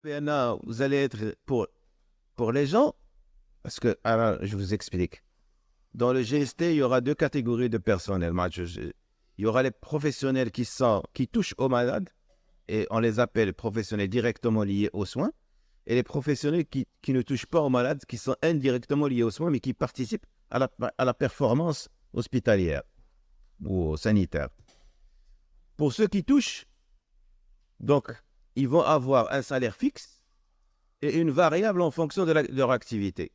PNA, vous allez être pour les gens, parce que, alors, je vous explique. Dans le GST, il y aura deux catégories de personnel. Il y aura les professionnels qui touchent aux malades, et on les appelle professionnels directement liés aux soins, et les professionnels qui ne touchent pas aux malades, qui sont indirectement liés aux soins, mais qui participent à la performance hospitalière ou sanitaire. Pour ceux qui touchent, donc, ils vont avoir un salaire fixe et une variable en fonction de leur activité.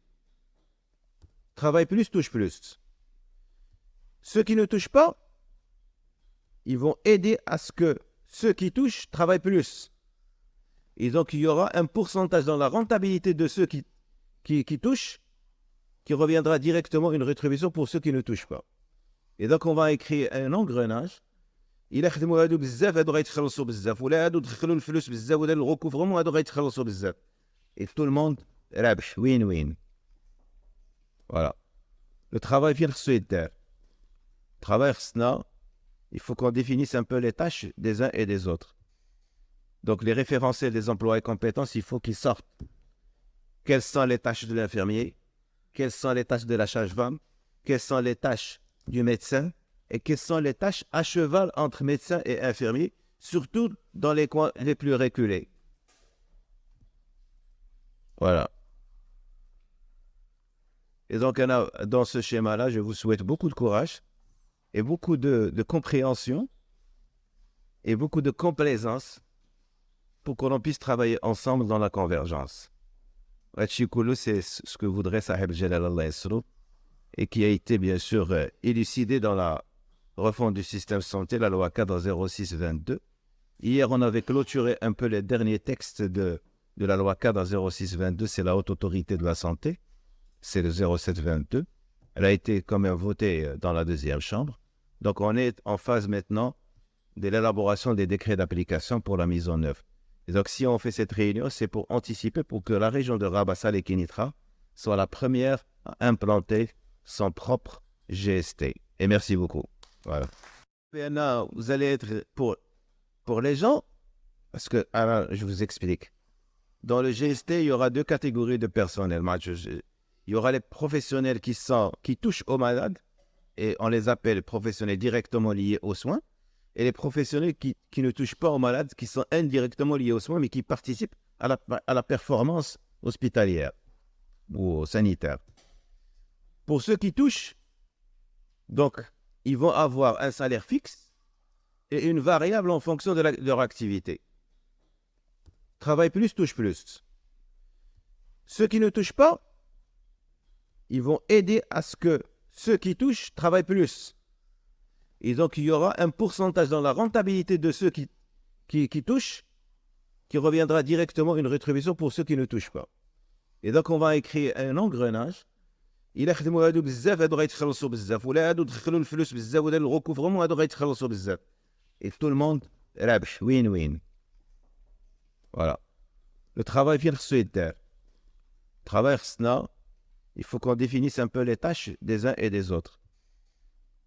Travail plus, touche plus. Ceux qui ne touchent pas, ils vont aider à ce que ceux qui touchent travaillent plus. Et donc, il y aura un pourcentage dans la rentabilité de ceux qui touchent qui reviendra directement une rétribution pour ceux qui ne touchent pas. Et donc, on va écrire un engrenage. إلا خدموا هادو بزاف هادو غيتخلصوا بزاف ولا هادو دخلوا الفلوس بزاف ولا الغوكوفرمون هادو غيتخلصوا بزاف. Et tout le monde رابح win-win. Voilà. Le travail vient de travail, il faut qu'on définisse un peu les tâches des uns et des autres. Donc, les référentiels des emplois et compétences, il faut qu'ils sortent. Quelles sont les tâches de l'infirmier? Quelles sont les tâches de la sage-femme? Quelles sont les tâches du médecin? Et quelles sont les tâches à cheval entre médecin et infirmier, surtout dans les coins les plus reculés. Voilà. Et donc, dans ce schéma-là, je vous souhaite beaucoup de courage et beaucoup de compréhension et beaucoup de complaisance pour qu'on puisse travailler ensemble dans la convergence. Rachikoulou, c'est ce que voudrait Sahib Jalal Allah Yasrou et qui a été bien sûr élucidé dans la refonte du système de santé, la loi cadre 06-22. Hier, on avait clôturé un peu les derniers textes de la loi cadre 06-22, c'est la haute autorité de la santé, c'est le 07-22. Elle a été quand même votée dans la deuxième chambre. Donc, on est en phase maintenant de l'élaboration des décrets d'application pour la mise en œuvre. Et donc, si on fait cette réunion, c'est pour anticiper pour que la région de Rabas Salé Kénitra soit la première à implanter son propre GST. Et merci beaucoup. Voilà. PNA, vous allez être pour les gens, parce que, alors, je vous explique. Dans le GST, il y aura deux catégories de personnel. Il y aura les professionnels qui touchent aux malades, et on les appelle professionnels directement liés aux soins, et les professionnels qui ne touchent pas aux malades, qui sont indirectement liés aux soins, mais qui participent à la performance hospitalière ou sanitaire. Pour ceux qui touchent, donc, ils vont avoir un salaire fixe et une variable en fonction de leur activité. Travail plus, touche plus. Ceux qui ne touchent pas, ils vont aider à ce que ceux qui touchent travaillent plus. Et donc, il y aura un pourcentage dans la rentabilité de ceux qui touchent qui reviendra directement une rétribution pour ceux qui ne touchent pas. Et donc, on va écrire un engrenage. إلا خدموا هادو بزاف هادو غيتخلصوا بزاف ولا هادو دخلوا الفلوس بزاف ولا الغوكوفرمون هادو غيتخلصوا بزاف. Et tout le monde رابح win-win. Voilà. Le travail vient de travail, il faut qu'on définisse un peu les tâches des uns et des autres.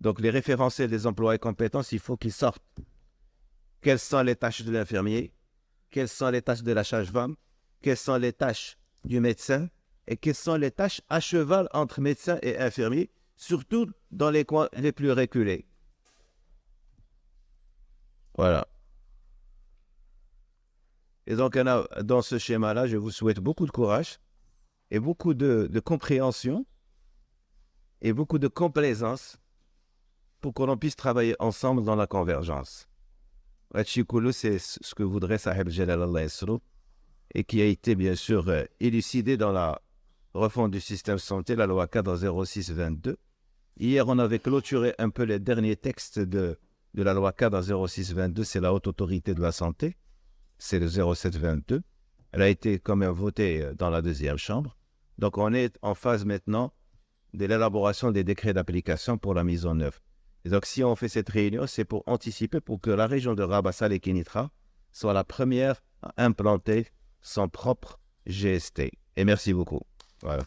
Donc, les référentiels des emplois et compétences, il faut qu'ils sortent. Quelles sont les tâches de l'infirmier? Quelles sont les tâches de la sage-femme? Quelles sont les tâches du médecin? Et quelles sont les tâches à cheval entre médecin et infirmier, surtout dans les coins les plus reculés. Voilà. Et donc, dans ce schéma-là, je vous souhaite beaucoup de courage et beaucoup de compréhension et beaucoup de complaisance pour qu'on puisse travailler ensemble dans la convergence. Rachikoulou, c'est ce que voudrait Sahib Jalal Allah Yasrou et qui a été bien sûr élucidé dans la refonte du système de santé, la loi cadre 06-22. Hier, on avait clôturé un peu les derniers textes de la loi cadre 06-22, c'est la haute autorité de la santé, c'est le 07-22. Elle a été quand même votée dans la deuxième chambre. Donc, on est en phase maintenant de l'élaboration des décrets d'application pour la mise en œuvre. Et donc, si on fait cette réunion, c'est pour anticiper pour que la région de Rabas Salé Kénitra soit la première à implanter son propre GST. Et merci beaucoup. Voilà.